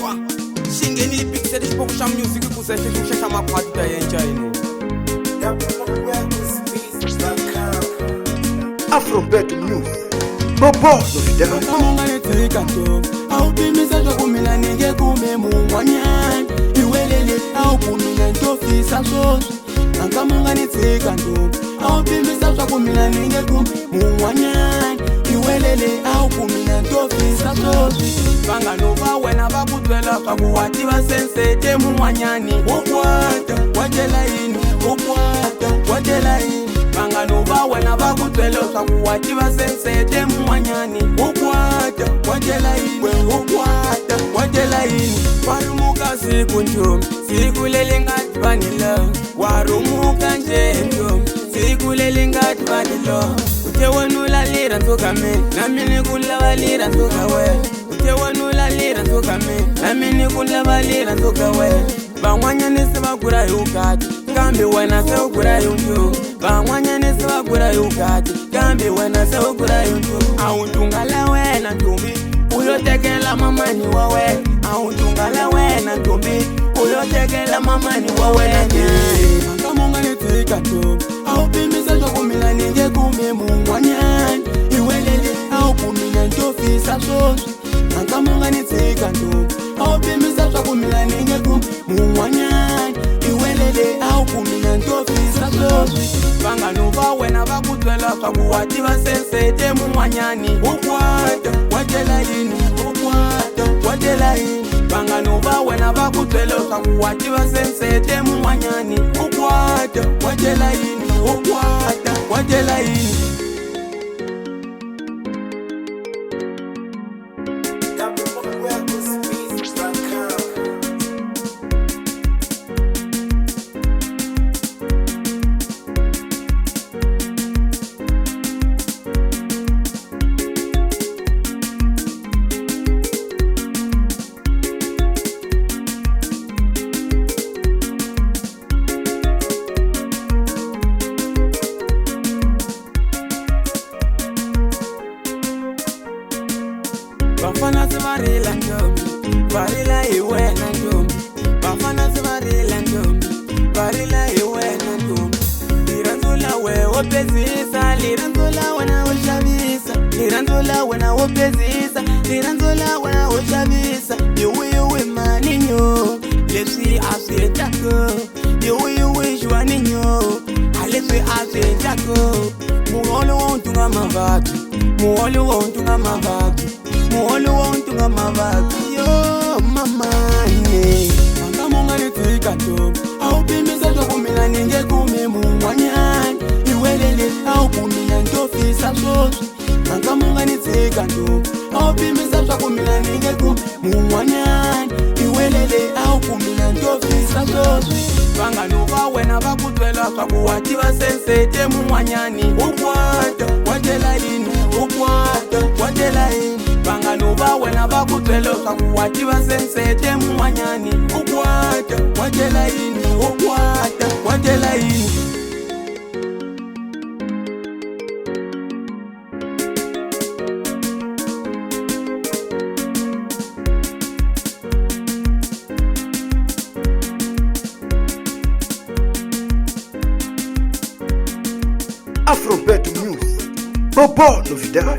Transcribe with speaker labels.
Speaker 1: Wa shingeni pixel isipokusha music kusefe kushesha maphati ta yenja ino
Speaker 2: Afrobeat News Bobo Novidera
Speaker 3: Kamunga netika to au pimisa jwa kumila nige kume mungwanyani iwelele au kumila ntofisa sosu Kamunga netika to au pimisa jwa kumila nige kume mungwanyani iwelele au kumila ntofisa sosu Banga nova wena bakutwela kakuwati basensete mungwanyani Wokwata watela ini Wokwata watela ini Banga nova wena bakutwela kakuwati basensete mungwanyani Wokwata watela ini Wokwata watela ini Warumuka siku njom siku lelingati vanila Warumuka njom siku lelingati vanila Utewanula lira nzokame namini kula lira nzokawe Utewanula lira nzokame namini kula lira nzokawe Bangwanyani sebagura yukati kambi wena sebagura yunju Bangwanyani sebagura yukati kambi wena sebagura yunju Aundungala wena ntumbi uyotekela mamani wawe Aundungala wena ntumbi uyotekela mamani wawe Kamunga netika to au pimisa jwa kumila ninge kume mungwanyani iwelele au kumila ntofisa sosu Kamunga netika to au pimisa jwa kumila ninge kume mungwanyani iwelele au kumila ntofisa sosu Banga nova wena bakutwela kakuwati basensete mungwanyani Wokwata watela ini Wokwata watela ini Banga nova wena bakutwela kakuwati basensete mungwanyani Wokwata watela ini Wokwata watela ini Bafana sevarila ndombi, varila iwe na ndombi Bafana sevarila ndombi, varila iwe na ndombi Liranzula we opezisa, liranzula wena ushabisa Liranzula wena opezisa, liranzula wena ushabisa Yuwi maninyo, lesi asitako Yuwi jwa ninyo, alesi asitako Muholo wontunga mavatu, muholo wontunga mavatu Muholo wontunga mavatu yo mama ne Kamunga netika to au pimisa jwa kumila ninge kume mungwanyani iwelele au kumila ntofisa sosu Kamunga netika to au pimisa jwa kumila ninge kume mungwanyani iwelele au kumila ntofisa sosu Banga nova wena bakutwela kakuwati basensete mungwanyani Wokwata watela ini Wokwata watela ini Banga nova wena bakutwela kakuwati basensete mungwanyani Wokwata watela ini Wokwata watela ini
Speaker 2: Afrobeat News Bobo Novidera